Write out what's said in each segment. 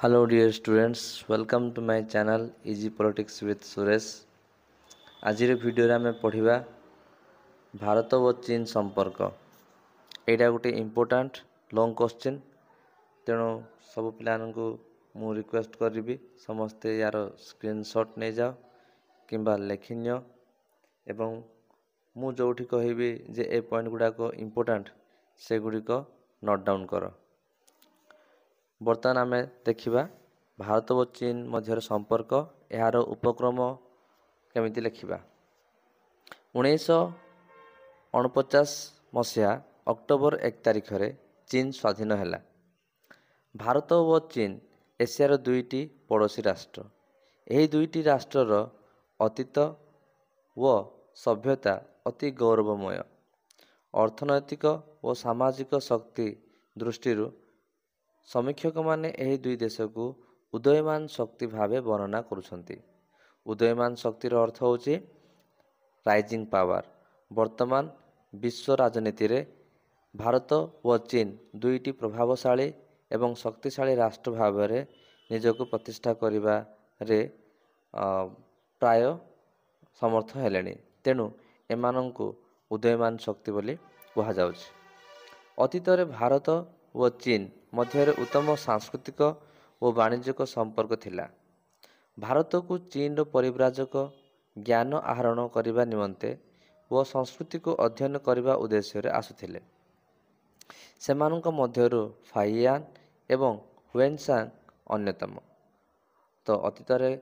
Hello dear students, welcome to my channel Easy Politics with Suresh। ଆଜିର ଭିଡ଼ିଓରେ ଆମେ ପଢ଼ିବା ଭାରତ ଓ ଚୀନ ସମ୍ପର୍କ। ଏଇଟା ଗୋଟେ ଇମ୍ପୋର୍ଟାଣ୍ଟ ଲଙ୍ଗ୍ କ୍ୱେଶ୍ଚିନ୍, ତେଣୁ ସବୁ ପିଲାମାନଙ୍କୁ ମୁଁ ରିକ୍ୱେଷ୍ଟ କରିବି ସମସ୍ତେ ୟାର ସ୍କ୍ରିନଶଟ୍ ନେଇଯାଅ କିମ୍ବା ଲେଖିନିଅ ଏବଂ ମୁଁ ଯେଉଁଠି କହିବି ଯେ ଏ ପଏଣ୍ଟ ଗୁଡ଼ାକ ଇମ୍ପୋର୍ଟାଣ୍ଟ ସେଗୁଡ଼ିକ ନୋଟ୍ ଡାଉନ୍ କର। ବର୍ତ୍ତମାନ ଆମେ ଦେଖିବା ଭାରତ ଓ ଚୀନ ମଧ୍ୟରେ ସମ୍ପର୍କ, ଏହାର ଉପକ୍ରମ କେମିତି ଲେଖିବା। 1949 ମସିହା ଅକ୍ଟୋବର 1 ତାରିଖରେ ଚୀନ ସ୍ୱାଧୀନ ହେଲା। ଭାରତ ଓ ଚୀନ ଏସିଆର ଦୁଇଟି ପଡ଼ୋଶୀ ରାଷ୍ଟ୍ର। ଏହି ଦୁଇଟି ରାଷ୍ଟ୍ରର ଅତୀତ ଓ ସଭ୍ୟତା ଅତି ଗୌରବମୟ। ଅର୍ଥନୈତିକ ଓ ସାମାଜିକ ଶକ୍ତି ଦୃଷ୍ଟିରୁ ସମୀକ୍ଷକମାନେ ଏହି ଦୁଇ ଦେଶକୁ ଉଦୀୟମାନ ଶକ୍ତି ଭାବେ ବର୍ଣ୍ଣନା କରୁଛନ୍ତି। ଉଦୀୟମାନ ଶକ୍ତିର ଅର୍ଥ ହେଉଛି ରାଇଜିଂ ପାୱାର। ବର୍ତ୍ତମାନ ବିଶ୍ୱ ରାଜନୀତିରେ ଭାରତ ଓ ଚୀନ ଦୁଇଟି ପ୍ରଭାବଶାଳୀ ଏବଂ ଶକ୍ତିଶାଳୀ ରାଷ୍ଟ୍ର ଭାବରେ ନିଜକୁ ପ୍ରତିଷ୍ଠା କରିବାରେ ପ୍ରାୟ ସମର୍ଥ ହେଲେଣି। ତେଣୁ ଏମାନଙ୍କୁ ଉଦୀୟମାନ ଶକ୍ତି ବୋଲି କୁହାଯାଉଛି। ଅତୀତରେ ଭାରତ ଓ ଚୀନ ମଧ୍ୟରେ ଉତ୍ତମ ସାଂସ୍କୃତିକ ଓ ବାଣିଜ୍ୟିକ ସମ୍ପର୍କ ଥିଲା। ଭାରତକୁ ଚୀନର ପରିବ୍ରାଜକ ଜ୍ଞାନ ଆହରଣ କରିବା ନିମନ୍ତେ ଓ ସଂସ୍କୃତିକୁ ଅଧ୍ୟୟନ କରିବା ଉଦ୍ଦେଶ୍ୟରେ ଆସୁଥିଲେ। ସେମାନଙ୍କ ମଧ୍ୟରୁ ଫାହିୟାନ ଏବଂ ହୁଏନସାଙ୍ଗ ଅନ୍ୟତମ। ତ ଅତୀତରେ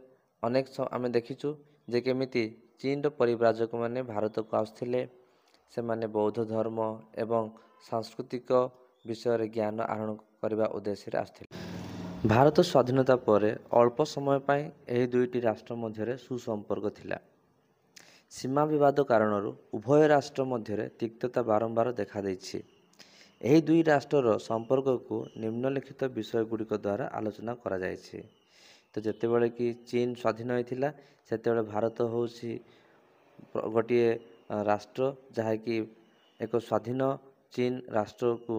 ଅନେକ ଆମେ ଦେଖିଛୁ ଯେ କେମିତି ଚୀନର ପରିବ୍ରାଜକମାନେ ଭାରତକୁ ଆସୁଥିଲେ। ସେମାନେ ବୌଦ୍ଧ ଧର୍ମ ଏବଂ ସାଂସ୍କୃତିକ ବିଷୟରେ ଜ୍ଞାନ ଆହରଣ କରିବା ଉଦ୍ଦେଶ୍ୟରେ ଆସିଥିଲେ। ଭାରତ ସ୍ୱାଧୀନତା ପରେ ଅଳ୍ପ ସମୟ ପାଇଁ ଏହି ଦୁଇଟି ରାଷ୍ଟ୍ର ମଧ୍ୟରେ ସୁସମ୍ପର୍କ ଥିଲା। ସୀମା ବିବାଦ କାରଣରୁ ଉଭୟ ରାଷ୍ଟ୍ର ମଧ୍ୟରେ ତିକ୍ତତା ବାରମ୍ବାର ଦେଖାଦେଇଛି। ଏହି ଦୁଇ ରାଷ୍ଟ୍ରର ସମ୍ପର୍କକୁ ନିମ୍ନଲିଖିତ ବିଷୟଗୁଡ଼ିକ ଦ୍ୱାରା ଆଲୋଚନା କରାଯାଇଛି। ତ ଯେତେବେଳେ କି ଚୀନ ସ୍ୱାଧୀନ ହୋଇଥିଲା ସେତେବେଳେ ଭାରତ ହେଉଛି ଗୋଟିଏ ରାଷ୍ଟ୍ର ଯାହାକି ଏକ ସ୍ୱାଧୀନ ଚୀନ ରାଷ୍ଟ୍ରକୁ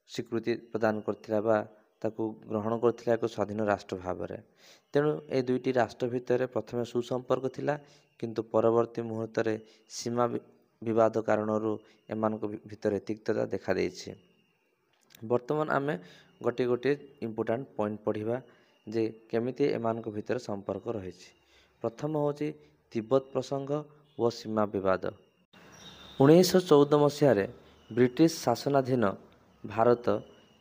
ସ୍ୱୀକୃତି ପ୍ରଦାନ କରିଥିଲା ବା ତାକୁ ଗ୍ରହଣ କରିଥିଲା ଏକ ସ୍ୱାଧୀନ ରାଷ୍ଟ୍ର ଭାବରେ। ତେଣୁ ଏ ଦୁଇଟି ରାଷ୍ଟ୍ର ଭିତରେ ପ୍ରଥମେ ସୁସମ୍ପର୍କ ଥିଲା, କିନ୍ତୁ ପରବର୍ତ୍ତୀ ମୁହୂର୍ତ୍ତରେ ସୀମା ବିବାଦ କାରଣରୁ ଏମାନଙ୍କ ଭିତରେ ତିକ୍ତତା ଦେଖାଦେଇଛି। ବର୍ତ୍ତମାନ ଆମେ ଗୋଟିଏ ଇମ୍ପୋର୍ଟାଣ୍ଟ ପଏଣ୍ଟ ପଢ଼ିବା ଯେ କେମିତି ଏମାନଙ୍କ ଭିତରେ ସମ୍ପର୍କ ରହିଛି। ପ୍ରଥମ ହେଉଛି ତିବ୍ବତ ପ୍ରସଙ୍ଗ ଓ ସୀମା ବିବାଦ। 1914 ମସିହାରେ ବ୍ରିଟିଶ ଶାସନାଧୀନ ଭାରତ,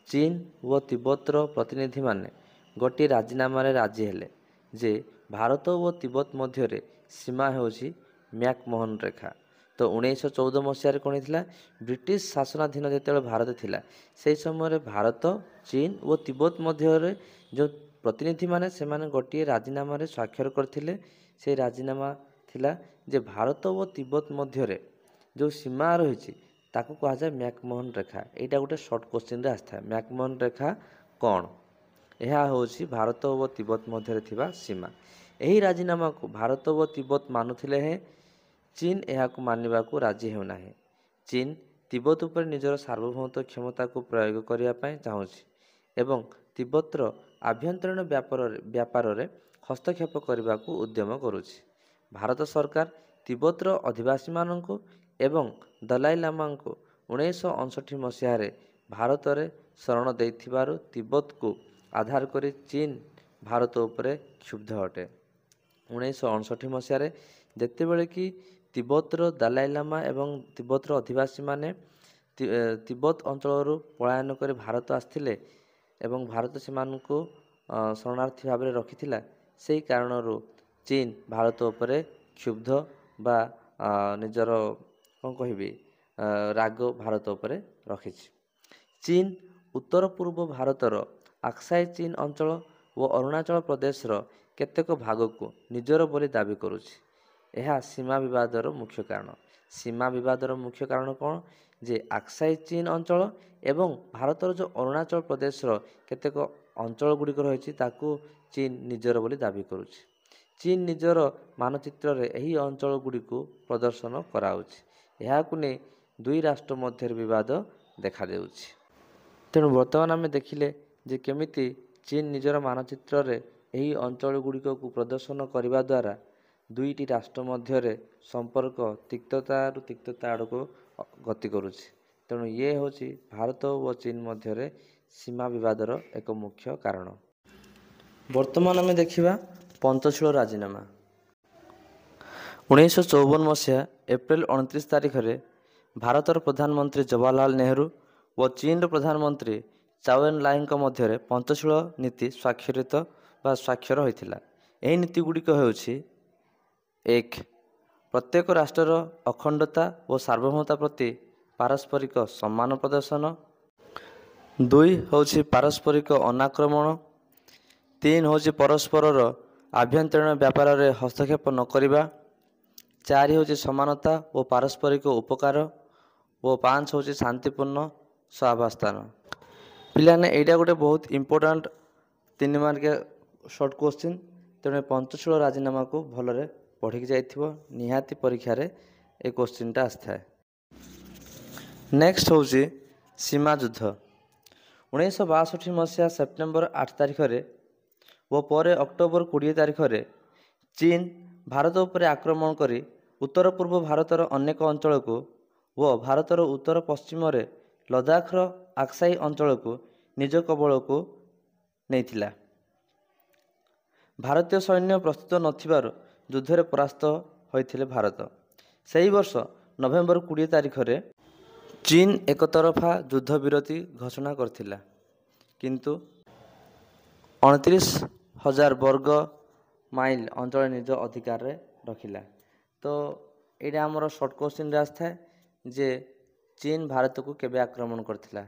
ଚୀନ ଓ ତିବ୍ବତର ପ୍ରତିନିଧିମାନେ ଗୋଟିଏ ରାଜିନାମାରେ ରାଜି ହେଲେ ଯେ ଭାରତ ଓ ତିବ୍ବତ ମଧ୍ୟରେ ସୀମା ହେଉଛି ମ୍ୟାକ୍-ମୋହନ ରେଖା। ତ 1914 ମସିହାରେ କ'ଣ ହେଇଥିଲା, ବ୍ରିଟିଶ ଶାସନାଧୀନ ଯେତେବେଳେ ଭାରତ ଥିଲା ସେହି ସମୟରେ ଭାରତ, ଚୀନ ଓ ତିବ୍ବତ ମଧ୍ୟରେ ଯେଉଁ ପ୍ରତିନିଧିମାନେ ସେମାନେ ଗୋଟିଏ ରାଜିନାମାରେ ସ୍ୱାକ୍ଷର କରିଥିଲେ। ସେହି ରାଜିନାମା ଥିଲା ଯେ ଭାରତ ଓ ତିବ୍ବତ ମଧ୍ୟରେ ଯେଉଁ ସୀମା ରହିଛି ତାକୁ କୁହାଯାଏ ମ୍ୟାକ୍-ମୋହନ ରେଖା। ଏଇଟା ଗୋଟେ ସର୍ଟ କ୍ୱେଶ୍ଚିନ୍ରେ ଆସିଥାଏ। ମ୍ୟାକ୍-ମୋହନ ରେଖା କ'ଣ? ଏହା ହେଉଛି ଭାରତ ଓ ତିବ୍ବତ ମଧ୍ୟରେ ଥିବା ସୀମା। ଏହି ରାଜିନାମାକୁ ଭାରତ ଓ ତିବ୍ବତ ମାନୁଥିଲେ ହେଁ ଚୀନ ଏହାକୁ ମାନିବାକୁ ରାଜି ହେଉନାହିଁ। ଚୀନ ତିବ୍ବତ ଉପରେ ନିଜର ସାର୍ବଭୌମତ୍ୱ କ୍ଷମତାକୁ ପ୍ରୟୋଗ କରିବା ପାଇଁ ଚାହୁଁଛି ଏବଂ ତିବ୍ବତର ଆଭ୍ୟନ୍ତରୀଣ ବ୍ୟାପାରରେ ହସ୍ତକ୍ଷେପ କରିବାକୁ ଉଦ୍ୟମ କରୁଛି। ଭାରତ ସରକାର ତିବ୍ବତର ଅଧିବାସୀମାନଙ୍କୁ ଏବଂ ଦଲାଇ ଲାମାଙ୍କୁ 1959 ମସିହାରେ ଭାରତରେ ଶରଣ ଦେଇଥିବାରୁ ତିବ୍ବତକୁ ଆଧାର କରି ଚୀନ ଭାରତ ଉପରେ କ୍ଷୁବ୍ଧ ଅଟେ। 1959 ମସିହାରେ ଯେତେବେଳେ କି ତିବ୍ବତର ଦଲାଇ ଲାମା ଏବଂ ତିବ୍ବତର ଅଧିବାସୀମାନେ ତିବ୍ବତ ଅଞ୍ଚଳରୁ ପଳାୟନ କରି ଭାରତ ଆସିଥିଲେ ଏବଂ ଭାରତ ସେମାନଙ୍କୁ ଶରଣାର୍ଥୀ ଭାବରେ ରଖିଥିଲା, ସେହି କାରଣରୁ ଚୀନ ଭାରତ ଉପରେ କ୍ଷୁବ୍ଧ ବା ନିଜର ରାଗ ଭାରତ ଉପରେ ରଖିଛି। ଚୀନ ଉତ୍ତର ପୂର୍ବ ଭାରତର ଆକ୍ସାଇ ଚୀନ ଅଞ୍ଚଳ ଓ ଅରୁଣାଚଳ ପ୍ରଦେଶର କେତେକ ଭାଗକୁ ନିଜର ବୋଲି ଦାବି କରୁଛି। ଏହା ସୀମା ବିବାଦର ମୁଖ୍ୟ କାରଣ। ସୀମା ବିବାଦର ମୁଖ୍ୟ କାରଣ କ'ଣ ଯେ ଆକ୍ସାଇ ଚୀନ ଅଞ୍ଚଳ ଏବଂ ଭାରତର ଯେଉଁ ଅରୁଣାଚଳ ପ୍ରଦେଶର କେତେକ ଅଞ୍ଚଳ ଗୁଡ଼ିକ ରହିଛି ତାକୁ ଚୀନ ନିଜର ବୋଲି ଦାବି କରୁଛି। ଚୀନ ନିଜର ମାନଚିତ୍ରରେ ଏହି ଅଞ୍ଚଳ ଗୁଡ଼ିକୁ ପ୍ରଦର୍ଶନ କରାଉଛି। ଏହାକୁ ନେଇ ଦୁଇ ରାଷ୍ଟ୍ର ମଧ୍ୟରେ ବିବାଦ ଦେଖାଦେଉଛି। ତେଣୁ ବର୍ତ୍ତମାନ ଆମେ ଦେଖିଲେ ଯେ କେମିତି ଚୀନ ନିଜର ମାନଚିତ୍ରରେ ଏହି ଅଞ୍ଚଳଗୁଡ଼ିକକୁ ପ୍ରଦର୍ଶନ କରିବା ଦ୍ୱାରା ଦୁଇଟି ରାଷ୍ଟ୍ର ମଧ୍ୟରେ ସମ୍ପର୍କ ତିକ୍ତତାରୁ ତିକ୍ତତା ଆଡ଼କୁ ଗତି କରୁଛି। ତେଣୁ ଇଏ ହେଉଛି ଭାରତ ଓ ଚୀନ ମଧ୍ୟରେ ସୀମା ବିବାଦର ଏକ ମୁଖ୍ୟ କାରଣ। ବର୍ତ୍ତମାନ ଆମେ ଦେଖିବା ପଞ୍ଚଶୀଳ ରାଜିନାମା। 1954 ମସିହା ଏପ୍ରିଲ 29 ତାରିଖରେ ଭାରତର ପ୍ରଧାନମନ୍ତ୍ରୀ ଜବାହରଲାଲ ନେହେରୁ ଓ ଚୀନର ପ୍ରଧାନମନ୍ତ୍ରୀ ଚାଓ ଏନ୍ ଲାଇଙ୍କ ମଧ୍ୟରେ ପଞ୍ଚଶୀଳ ନୀତି ସ୍ୱାକ୍ଷର ହୋଇଥିଲା। ଏହି ନୀତିଗୁଡ଼ିକ ହେଉଛି: 1. ପ୍ରତ୍ୟେକ ରାଷ୍ଟ୍ରର ଅଖଣ୍ଡତା ଓ ସାର୍ବଭୌମତା ପ୍ରତି ପାରସ୍ପରିକ ସମ୍ମାନ ପ୍ରଦର୍ଶନ। 2. ହେଉଛି ପାରସ୍ପରିକ ଅନାକ୍ରମଣ। 3. ହେଉଛି ପରସ୍ପରର ଆଭ୍ୟନ୍ତରୀଣ ବ୍ୟାପାରରେ ହସ୍ତକ୍ଷେପ ନ କରିବା। 4. ହେଉଛି ସମାନତା ଓ ପାରସ୍ପରିକ ଉପକାର। ଓ 5. ହେଉଛି ଶାନ୍ତିପୂର୍ଣ୍ଣ ସହାବସ୍ଥାନ। ପିଲାମାନେ ଏଇଟା ଗୋଟେ ବହୁତ ଇମ୍ପୋର୍ଟାଣ୍ଟ 3 ମାର୍କିଆ ସର୍ଟ କୋଶ୍ଚିନ୍। ତେଣୁ ପଞ୍ଚଶୀଳ ରାଜିନାମାକୁ ଭଲରେ ପଢ଼ିକି ଯାଇଥିବ, ନିହାତି ପରୀକ୍ଷାରେ ଏ କୋଶ୍ଚିନ୍ଟା ଆସିଥାଏ। ନେକ୍ସଟ ହେଉଛି ସୀମା ଯୁଦ୍ଧ। 1962 ମସିହା ସେପ୍ଟେମ୍ବର 8 ତାରିଖରେ ଓ ପରେ ଅକ୍ଟୋବର 20 ତାରିଖରେ ଚୀନ ଭାରତ ଉପରେ ଆକ୍ରମଣ କରି ଉତ୍ତର ପୂର୍ବ ଭାରତର ଅନେକ ଅଞ୍ଚଳକୁ ଓ ଭାରତର ଉତ୍ତର ପଶ୍ଚିମରେ ଲଦାଖର ଆକ୍ସାଇ ଅଞ୍ଚଳକୁ ନିଜ କବଳକୁ ନେଇଥିଲା। ଭାରତୀୟ ସୈନ୍ୟ ପ୍ରସ୍ତୁତ ନଥିବାରୁ ଯୁଦ୍ଧରେ ପରାସ୍ତ ହୋଇଥିଲେ ଭାରତ। ସେହି ବର୍ଷ ନଭେମ୍ବର 20 ତାରିଖରେ ଚୀନ ଏକତରଫା ଯୁଦ୍ଧ ବିରତି ଘୋଷଣା କରିଥିଲା, କିନ୍ତୁ 29,000 ବର୍ଗ ମାଇଲ ଅଞ୍ଚଳ ନିଜ ଅଧିକାରରେ ରଖିଲା। ତ ଏଇଟା ଆମର ସର୍ଟ କୋଶ୍ଚିନ୍ରେ ଆସିଥାଏ ଯେ ଚୀନ ଭାରତକୁ କେବେ ଆକ୍ରମଣ କରିଥିଲା।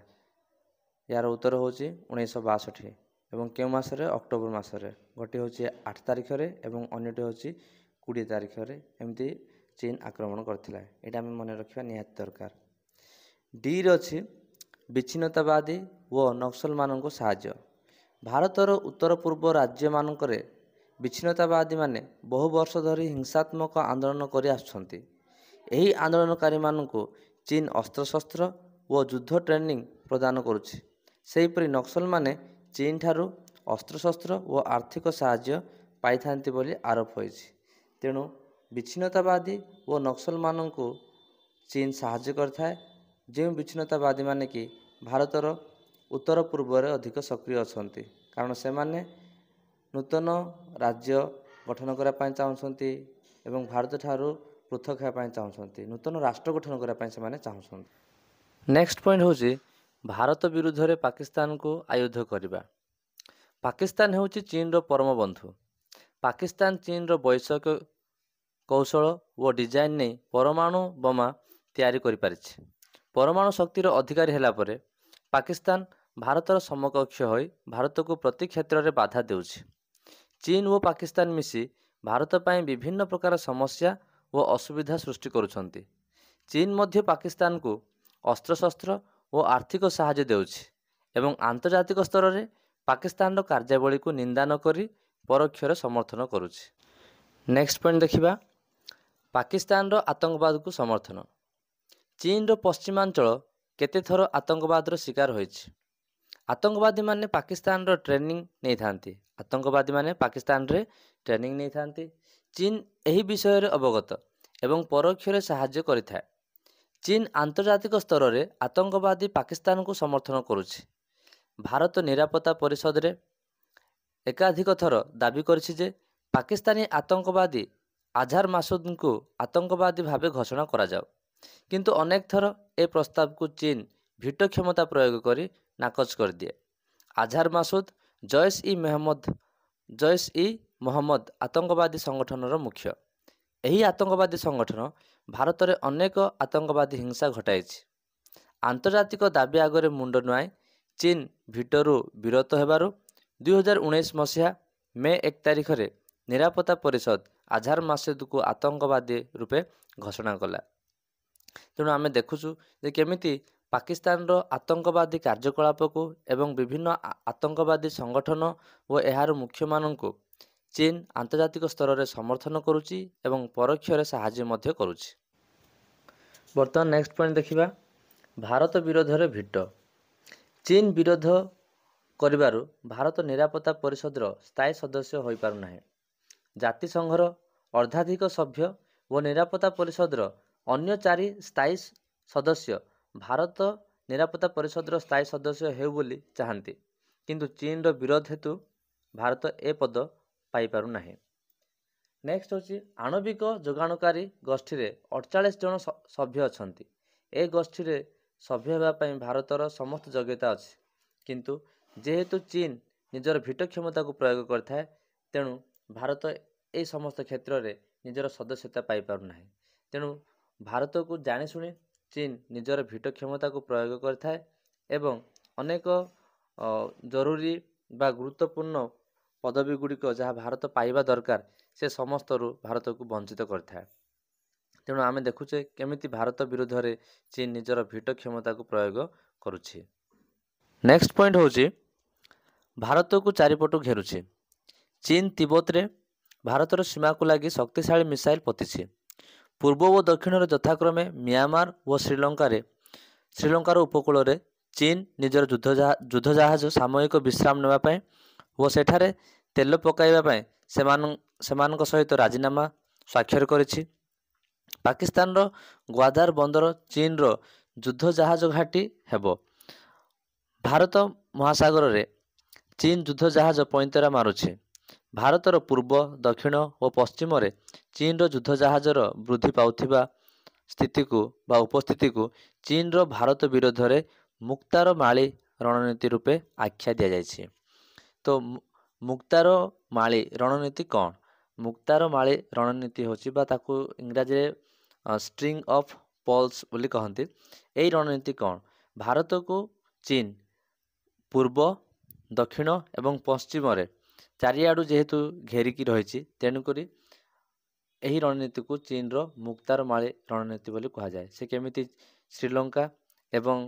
ଏହାର ଉତ୍ତର ହେଉଛି 1962 ଏବଂ କେଉଁ ମାସରେ? ଅକ୍ଟୋବର ମାସରେ। ଗୋଟିଏ ହେଉଛି 8 ତାରିଖରେ ଏବଂ ଅନ୍ୟଟି ହେଉଛି 20 ତାରିଖରେ। ଏମିତି ଚୀନ ଆକ୍ରମଣ କରିଥିଲା। ଏଇଟା ଆମେ ମନେ ରଖିବା ନିହାତି ଦରକାର। ଡିରେ ଅଛି ବିଚ୍ଛିନ୍ନତାବାଦୀ ଓ ନକ୍ସଲମାନଙ୍କୁ ସାହାଯ୍ୟ। ଭାରତର ଉତ୍ତର ପୂର୍ବ ରାଜ୍ୟମାନଙ୍କରେ ବିଚ୍ଛିନ୍ନତାବାଦୀମାନେ ବହୁ ବର୍ଷ ଧରି ହିଂସାତ୍ମକ ଆନ୍ଦୋଳନ କରି ଆସୁଛନ୍ତି। ଏହି ଆନ୍ଦୋଳନକାରୀମାନଙ୍କୁ ଚୀନ ଅସ୍ତ୍ରଶସ୍ତ୍ର ଓ ଯୁଦ୍ଧ ଟ୍ରେନିଂ ପ୍ରଦାନ କରୁଛି। ସେହିପରି ନକ୍ସଲମାନେ ଚୀନଠାରୁ ଅସ୍ତ୍ରଶସ୍ତ୍ର ଓ ଆର୍ଥିକ ସାହାଯ୍ୟ ପାଇଥାନ୍ତି ବୋଲି ଆରୋପ ହୋଇଛି। ତେଣୁ ବିଚ୍ଛିନ୍ନତାବାଦୀ ଓ ନକ୍ସଲମାନଙ୍କୁ ଚୀନ ସାହାଯ୍ୟ କରିଥାଏ, ଯେଉଁ ବିଚ୍ଛିନ୍ନତାବାଦୀମାନେ କି ଭାରତର ଉତ୍ତର ପୂର୍ବରେ ଅଧିକ ସକ୍ରିୟ ଅଛନ୍ତି, କାରଣ ସେମାନେ ନୂତନ ରାଜ୍ୟ ଗଠନ କରିବା ପାଇଁ ଚାହୁଁଛନ୍ତି ଏବଂ ଭାରତଠାରୁ ପୃଥକ ହେବା ପାଇଁ ଚାହୁଁଛନ୍ତି। ନୂତନ ରାଷ୍ଟ୍ର ଗଠନ କରିବା ପାଇଁ ସେମାନେ ଚାହୁଁଛନ୍ତି। ନେକ୍ସଟ ପଏଣ୍ଟ ହେଉଛି ଭାରତ ବିରୁଦ୍ଧରେ ପାକିସ୍ତାନକୁ ଆୟୁଧ କରିବା। ପାକିସ୍ତାନ ହେଉଛି ଚୀନର ପରମ ବନ୍ଧୁ। ପାକିସ୍ତାନ ଚୀନର ବୈଷୟିକ କୌଶଳ ଓ ଡିଜାଇନ ନେଇ ପରମାଣୁ ବୋମା ତିଆରି କରିପାରିଛି। ପରମାଣୁ ଶକ୍ତିର ଅଧିକାରୀ ହେଲା ପରେ ପାକିସ୍ତାନ ଭାରତର ସମକକ୍ଷ ହୋଇ ଭାରତକୁ ପ୍ରତି କ୍ଷେତ୍ରରେ ବାଧା ଦେଉଛି। ଚୀନ ଓ ପାକିସ୍ତାନ ମିଶି ଭାରତ ପାଇଁ ବିଭିନ୍ନ ପ୍ରକାର ସମସ୍ୟା ଓ ଅସୁବିଧା ସୃଷ୍ଟି କରୁଛନ୍ତି। ଚୀନ ମଧ୍ୟ ପାକିସ୍ତାନକୁ ଅସ୍ତ୍ରଶସ୍ତ୍ର ଓ ଆର୍ଥିକ ସାହାଯ୍ୟ ଦେଉଛି ଏବଂ ଆନ୍ତର୍ଜାତିକ ସ୍ତରରେ ପାକିସ୍ତାନର କାର୍ଯ୍ୟାବଳୀକୁ ନିନ୍ଦା ନ କରି ପରୋକ୍ଷରେ ସମର୍ଥନ କରୁଛି। ନେକ୍ସଟ ପଏଣ୍ଟ ଦେଖିବା ପାକିସ୍ତାନର ଆତଙ୍କବାଦକୁ ସମର୍ଥନ। ଚୀନର ପଶ୍ଚିମାଞ୍ଚଳ କେତେଥର ଆତଙ୍କବାଦର ଶିକାର ହୋଇଛି। ଆତଙ୍କବାଦୀମାନେ ପାକିସ୍ତାନର ଟ୍ରେନିଂ ନେଇଥାନ୍ତି। ଚୀନ ଏହି ବିଷୟରେ ଅବଗତ ଏବଂ ପରୋକ୍ଷରେ ସାହାଯ୍ୟ କରିଥାଏ। ଚୀନ ଆନ୍ତର୍ଜାତିକ ସ୍ତରରେ ଆତଙ୍କବାଦୀ ପାକିସ୍ତାନକୁ ସମର୍ଥନ କରୁଛି। ଭାରତ ନିରାପତ୍ତା ପରିଷଦରେ ଏକାଧିକ ଥର ଦାବି କରିଛି ଯେ ପାକିସ୍ତାନୀ ଆତଙ୍କବାଦୀ ଆଝାର ମାସୁଦଙ୍କୁ ଆତଙ୍କବାଦୀ ଭାବେ ଘୋଷଣା କରାଯାଉ, କିନ୍ତୁ ଅନେକ ଥର ଏ ପ୍ରସ୍ତାବକୁ ଚୀନ ଭିଟୋ କ୍ଷମତା ପ୍ରୟୋଗ କରି ନାକଚ କରିଦିଏ। ଆଝାର ମାସୁଦ ଜୈଶ-ଇ-ମହମ୍ମଦ ଆତଙ୍କବାଦୀ ସଂଗଠନର ମୁଖ୍ୟ। ଏହି ଆତଙ୍କବାଦୀ ସଂଗଠନ ଭାରତରେ ଅନେକ ଆତଙ୍କବାଦୀ ହିଂସା ଘଟାଇଛି। ଆନ୍ତର୍ଜାତିକ ଦାବି ଆଗରେ ମୁଣ୍ଡ ନୁଆଁଇ ଚୀନ ଭିଟୋରୁ ବିରତ ହେବାରୁ 2019 ମସିହା ମେ 1 ତାରିଖରେ ନିରାପତ୍ତା ପରିଷଦ ଆଝାର ମାସୁଦକୁ ଆତଙ୍କବାଦୀ ରୂପେ ଘୋଷଣା କଲା। ତେଣୁ ଆମେ ଦେଖୁଛୁ ଯେ କେମିତି ପାକିସ୍ତାନର ଆତଙ୍କବାଦୀ କାର୍ଯ୍ୟକଳାପକୁ ଏବଂ ବିଭିନ୍ନ ଆତଙ୍କବାଦୀ ସଂଗଠନ ଓ ଏହାର ମୁଖ୍ୟମାନଙ୍କୁ ଚୀନ ଆନ୍ତର୍ଜାତିକ ସ୍ତରରେ ସମର୍ଥନ କରୁଛି ଏବଂ ପରୋକ୍ଷରେ ସାହାଯ୍ୟ ମଧ୍ୟ କରୁଛି। ବର୍ତ୍ତମାନ ନେକ୍ସଟ ପଏଣ୍ଟ ଦେଖିବା ଭାରତ ବିରୋଧରେ ଭିଟୋ। ଚୀନ ବିରୋଧ କରିବାରୁ ଭାରତ ନିରାପତ୍ତା ପରିଷଦର ସ୍ଥାୟୀ ସଦସ୍ୟ ହୋଇପାରୁନାହିଁ। ଜାତିସଂଘର ଅର୍ଦ୍ଧାଧିକ ସଭ୍ୟ ଓ ନିରାପତ୍ତା ପରିଷଦର ଅନ୍ୟ 4 ସ୍ଥାୟୀ ସଦସ୍ୟ ଭାରତ ନିରାପତ୍ତା ପରିଷଦର ସ୍ଥାୟୀ ସଦସ୍ୟ ହେଉ ବୋଲି ଚାହାନ୍ତି, କିନ୍ତୁ ଚୀନର ବିରୋଧ ହେତୁ ଭାରତ ଏ ପଦ ପାଇପାରୁନାହିଁ। ନେକ୍ସଟ ହେଉଛି ଆଣବିକ ଯୋଗାଣକାରୀ ଗୋଷ୍ଠୀରେ 48 ଜଣ ସଭ୍ୟ ଅଛନ୍ତି। ଏ ଗୋଷ୍ଠୀରେ ସଭ୍ୟ ହେବା ପାଇଁ ଭାରତର ସମସ୍ତ ଯୋଗ୍ୟତା ଅଛି, କିନ୍ତୁ ଯେହେତୁ ଚୀନ ନିଜର ଭିଟୋ କ୍ଷମତାକୁ ପ୍ରୟୋଗ କରିଥାଏ, ତେଣୁ ଭାରତ ଏହି ସମସ୍ତ କ୍ଷେତ୍ରରେ ନିଜର ସଦସ୍ୟତା ପାଇପାରୁନାହିଁ। ତେଣୁ ଭାରତକୁ ଜାଣିଶୁଣି ଚୀନ ନିଜର ଭିଟୋ କ୍ଷମତାକୁ ପ୍ରୟୋଗ କରିଥାଏ ଏବଂ ଅନେକ ଜରୁରୀ ବା ଗୁରୁତ୍ୱପୂର୍ଣ୍ଣ ପଦବୀ ଗୁଡ଼ିକ ଯାହା ଭାରତ ପାଇବା ଦରକାର ସେ ସମସ୍ତରୁ ଭାରତକୁ ବଞ୍ଚିତ କରିଥାଏ। ତେଣୁ ଆମେ ଦେଖୁଛେ କେମିତି ଭାରତ ବିରୁଦ୍ଧରେ ଚୀନ ନିଜର ଭିଟୋ କ୍ଷମତାକୁ ପ୍ରୟୋଗ କରୁଛି। ନେକ୍ସଟ ପଏଣ୍ଟ ହେଉଛି ଭାରତକୁ ଚାରିପଟୁ ଘେରୁଛି। ଚୀନ ତିବ୍ବତରେ ଭାରତର ସୀମାକୁ ଲାଗି ଶକ୍ତିଶାଳୀ ମିସାଇଲ ପୋତିଛି। ପୂର୍ବ ଓ ଦକ୍ଷିଣରେ ଯଥାକ୍ରମେ ମିଆଁମାର ଓ ଶ୍ରୀଲଙ୍କାର ଉପକୂଳରେ ଚୀନ ନିଜର ଯୁଦ୍ଧ ଜାହାଜ ସାମୟିକ ବିଶ୍ରାମ ନେବା ପାଇଁ ଓ ସେଠାରେ ତେଲ ପକାଇବା ପାଇଁ ସେମାନଙ୍କ ସହିତ ରାଜିନାମା ସ୍ୱାକ୍ଷର କରିଛି। ପାକିସ୍ତାନର ଗ୍ୱାଦାର ବନ୍ଦର ଚୀନର ଯୁଦ୍ଧ ଜାହାଜ ଘାଟି ହେବ। ଭାରତ ମହାସାଗରରେ ଚୀନ ଯୁଦ୍ଧ ଜାହାଜ ପଇଁତରା ମାରୁଛି। ଭାରତର ପୂର୍ବ, ଦକ୍ଷିଣ ଓ ପଶ୍ଚିମରେ ଚୀନର ଯୁଦ୍ଧ ଜାହାଜର ବୃଦ୍ଧି ପାଉଥିବା ସ୍ଥିତିକୁ ବା ଉପସ୍ଥିତିକୁ ଚୀନର ଭାରତ ବିରୋଧରେ ମୁକ୍ତାର ମାଳି ରଣନୀତି ରୂପେ ଆଖ୍ୟା ଦିଆଯାଇଛି। ତ ମୁକ୍ତାର ମାଳି ରଣନୀତି କ'ଣ? ମୁକ୍ତାର ମାଳି ରଣନୀତି ହେଉଛି ବା ତାକୁ ଇଂରାଜୀରେ ଷ୍ଟ୍ରିଙ୍ଗ ଅଫ୍ ପଲ୍ସ ବୋଲି କହନ୍ତି। ଏହି ରଣନୀତି କ'ଣ? ଭାରତକୁ ଚୀନ ପୂର୍ବ, ଦକ୍ଷିଣ ଏବଂ ପଶ୍ଚିମରେ ଚାରିଆଡ଼ୁ ଯେହେତୁ ଘେରିକି ରହିଛି, ତେଣୁକରି ଏହି ରଣନୀତିକୁ ଚୀନର ମୁକ୍ତାର ମାଳି ରଣନୀତି ବୋଲି କୁହାଯାଏ। ସେ କେମିତି ଶ୍ରୀଲଙ୍କା ଏବଂ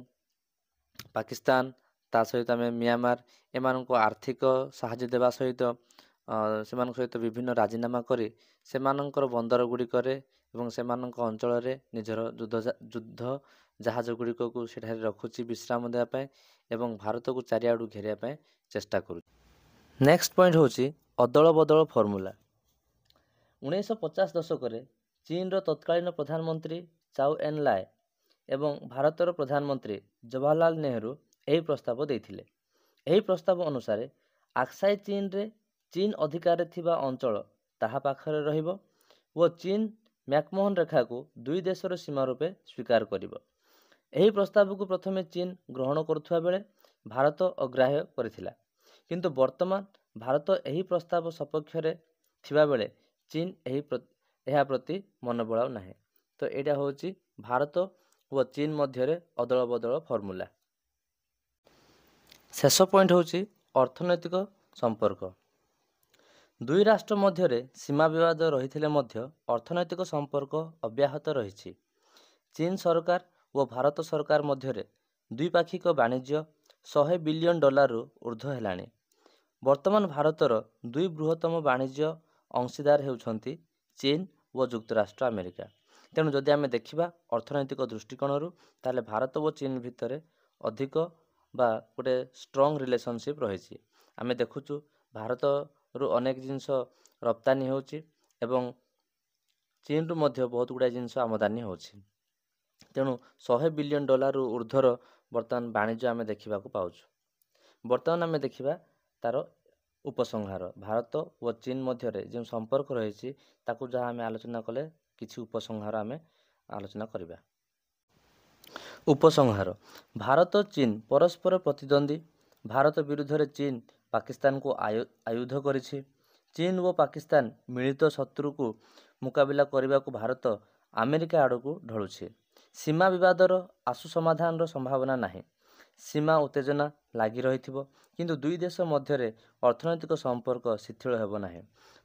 ପାକିସ୍ତାନ ତା ସହିତ ଆମେ ମିଆଁମାର ଏମାନଙ୍କୁ ଆର୍ଥିକ ସାହାଯ୍ୟ ଦେବା ସହିତ ସେମାନଙ୍କ ସହିତ ବିଭିନ୍ନ ରାଜିନାମା କରି ସେମାନଙ୍କର ବନ୍ଦର ଗୁଡ଼ିକରେ ଏବଂ ସେମାନଙ୍କ ଅଞ୍ଚଳରେ ନିଜର ଯୁଦ୍ଧ ଜାହାଜ ଗୁଡ଼ିକକୁ ସେଠାରେ ରଖୁଛି ବିଶ୍ରାମ ଦେବା ପାଇଁ ଏବଂ ଭାରତକୁ ଚାରିଆଡ଼ୁ ଘେରିବା ପାଇଁ ଚେଷ୍ଟା କରୁଛି। ନେକ୍ସଟ ପଏଣ୍ଟ ହେଉଛି ଅଦଳ ବଦଳ ଫର୍ମୁଲା। 1950 ଦଶକରେ ଚୀନର ତତ୍କାଳୀନ ପ୍ରଧାନମନ୍ତ୍ରୀ ଚାଓ ଏନ୍ ଲାଏ ଏବଂ ଭାରତର ପ୍ରଧାନମନ୍ତ୍ରୀ ଜବାହରଲାଲ ନେହେରୁ ଏହି ପ୍ରସ୍ତାବ ଦେଇଥିଲେ। ଏହି ପ୍ରସ୍ତାବ ଅନୁସାରେ ଆକ୍ସାଇ ଚୀନରେ ଚୀନ ଅଧିକାରରେ ଥିବା ଅଞ୍ଚଳ ତାହା ପାଖରେ ରହିବ ଓ ଚୀନ ମ୍ୟାକମୋହନ ରେଖାକୁ ଦୁଇ ଦେଶର ସୀମା ରୂପେ ସ୍ୱୀକାର କରିବ। ଏହି ପ୍ରସ୍ତାବକୁ ପ୍ରଥମେ ଚୀନ ଗ୍ରହଣ କରୁଥିବା ବେଳେ ଭାରତ ଅଗ୍ରାହ୍ୟ କରିଥିଲା, କିନ୍ତୁ ବର୍ତ୍ତମାନ ଭାରତ ଏହି ପ୍ରସ୍ତାବ ସପକ୍ଷରେ ଥିବାବେଳେ ଚୀନ ଏହା ପ୍ରତି ମନ ବଳାଉ ନାହିଁ। ତ ଏଇଟା ହେଉଛି ଭାରତ ଓ ଚୀନ ମଧ୍ୟରେ ଅଦଳ ବଦଳ ଫର୍ମୁଲା। ଶେଷ ପଏଣ୍ଟ ହେଉଛି ଅର୍ଥନୈତିକ ସମ୍ପର୍କ। ଦୁଇ ରାଷ୍ଟ୍ର ମଧ୍ୟରେ ସୀମା ବିବାଦ ରହିଥିଲେ ମଧ୍ୟ ଅର୍ଥନୈତିକ ସମ୍ପର୍କ ଅବ୍ୟାହତ ରହିଛି। ଚୀନ ସରକାର ଓ ଭାରତ ସରକାର ମଧ୍ୟରେ ଦ୍ୱିପାକ୍ଷିକ ବାଣିଜ୍ୟ $100 ବିଲିୟନ ରୁ ଉର୍ଦ୍ଧ୍ୱ ହେଲାଣି। ବର୍ତ୍ତମାନ ଭାରତର ଦୁଇ ବୃହତ୍ତମ ବାଣିଜ୍ୟ ଅଂଶୀଦାର ହେଉଛନ୍ତି ଚୀନ ଓ ଯୁକ୍ତରାଷ୍ଟ୍ର ଆମେରିକା। ତେଣୁ ଯଦି ଆମେ ଦେଖିବା ଅର୍ଥନୈତିକ ଦୃଷ୍ଟିକୋଣରୁ, ତାହେଲେ ଭାରତ ଓ ଚୀନ ଭିତରେ ଅଧିକ ବା ଗୋଟେ ଷ୍ଟ୍ରଙ୍ଗ ରିଲେସନସିପ୍ ରହିଛି। ଆମେ ଦେଖୁଛୁ ଭାରତରୁ ଅନେକ ଜିନିଷ ରପ୍ତାନି ହେଉଛି ଏବଂ ଚୀନରୁ ମଧ୍ୟ ବହୁତ ଗୁଡ଼ାଏ ଜିନିଷ ଆମଦାନୀ ହେଉଛି। ତେଣୁ $100 ବିଲିୟନ ରୁ ଉର୍ଦ୍ଧ୍ୱର ବର୍ତ୍ତମାନ ବାଣିଜ୍ୟ ଆମେ ଦେଖିବାକୁ ପାଉଛୁ। ବର୍ତ୍ତମାନ ଆମେ ଦେଖିବା ତାର ଉପସଂହାର। ଭାରତ ଓ ଚୀନ ମଧ୍ୟରେ ଯେଉଁ ସମ୍ପର୍କ ରହିଛି ତାକୁ ଯାହା ଆମେ ଆଲୋଚନା କଲେ କିଛି ଉପସଂହାର ଆମେ ଆଲୋଚନା କରିବା। ଉପସଂହାର: ଭାରତ ଚୀନ ପରସ୍ପର ପ୍ରତିଦ୍ୱନ୍ଦ୍ୱୀ। ଭାରତ ବିରୁଦ୍ଧରେ ଚୀନ ପାକିସ୍ତାନକୁ ଆୟୁଧ କରିଛି। ଚୀନ ଓ ପାକିସ୍ତାନ ମିଳିତ ଶତ୍ରୁକୁ ମୁକାବିଲା କରିବାକୁ ଭାରତ ଆମେରିକା ଆଡ଼କୁ ଢଳୁଛି। ସୀମା ବିବାଦର ଆଶୁ ସମାଧାନର ସମ୍ଭାବନା ନାହିଁ। ସୀମା ଉତ୍ତେଜନା ଲାଗି ରହିଥିବ, କିନ୍ତୁ ଦୁଇ ଦେଶ ମଧ୍ୟରେ ଅର୍ଥନୈତିକ ସମ୍ପର୍କ ଶିଥିଳ ହେବ ନାହିଁ।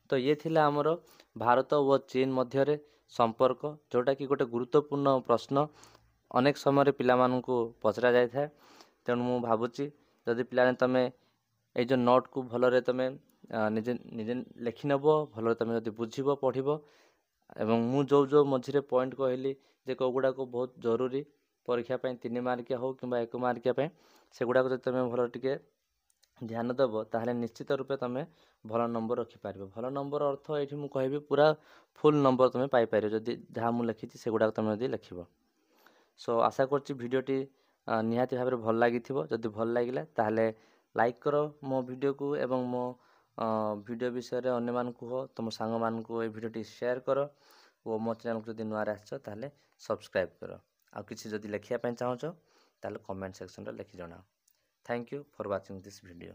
ତ ଇଏ ଥିଲା ଆମର ଭାରତ ଓ ଚୀନ ମଧ୍ୟରେ ସମ୍ପର୍କ, ଯେଉଁଟାକି ଗୋଟେ ଗୁରୁତ୍ୱପୂର୍ଣ୍ଣ ପ୍ରଶ୍ନ ଅନେକ ସମୟରେ ପିଲାମାନଙ୍କୁ ପଚରା ଯାଇଥାଏ। ତେଣୁ ମୁଁ ଭାବୁଛି ଯଦି ପିଲାମାନେ ତୁମେ ଏଇ ଯେଉଁ ନୋଟ୍କୁ ଭଲରେ ତୁମେ ନିଜେ ଲେଖିନେବ, ଭଲରେ ତୁମେ ଯଦି ବୁଝିବ, ପଢ଼ିବ ଏବଂ ମୁଁ ଯେଉଁ ମଝିରେ ପଏଣ୍ଟ କହିଲି ଯେ କେଉଁଗୁଡ଼ାକୁ ବହୁତ ଜରୁରୀ ପରୀକ୍ଷା ପାଇଁ 3 ମାର୍କିଆ ହେଉ କିମ୍ବା 1 ମାର୍କିଆ ପାଇଁ, ସେଗୁଡ଼ାକୁ ଯଦି ତୁମେ ଭଲରେ ଟିକେ ଧ୍ୟାନ ଦେବ ତାହେଲେ ନିଶ୍ଚିତ ରୂପେ ତୁମେ ଭଲ ନମ୍ବର ରଖିପାରିବ। ଭଲ ନମ୍ବର ଅର୍ଥ ଏଇଠି ମୁଁ କହିବି ପୁରା ଫୁଲ୍ ନମ୍ବର ତୁମେ ପାଇପାରିବ ଯଦି ଯାହା ମୁଁ ଲେଖିଛି ସେଗୁଡ଼ାକ ତୁମେ ଯଦି ଲେଖିବ। ସୋ ଆଶା କରୁଛି ଭିଡ଼ିଓଟି ନିହାତି ଭାବରେ ଭଲ ଲାଗିଥିବ। ଯଦି ଭଲ ଲାଗିଲା ତାହେଲେ ଲାଇକ୍ କର ମୋ ଭିଡ଼ିଓକୁ ଏବଂ ମୋ ଭିଡ଼ିଓ ବିଷୟରେ ଅନ୍ୟମାନଙ୍କୁ କୁହ, ତୁମ ସାଙ୍ଗମାନଙ୍କୁ এই ଭିଡ଼ିଓଟି ସେୟାର କର ଓ ମୋ ଚ୍ୟାନେଲକୁ ଯଦି ନୂଆରେ ଆସିଛ ତାହେଲେ ସବସ୍କ୍ରାଇବ୍ କର। ଆଉ କିଛି ଯଦି ଲେଖିବା ପାଇଁ ଚାହୁଁଛ ତାହେଲେ କମେଣ୍ଟ ସେକ୍ସନରେ ଲେଖି ଜଣାଅ। Thank you for watching this video.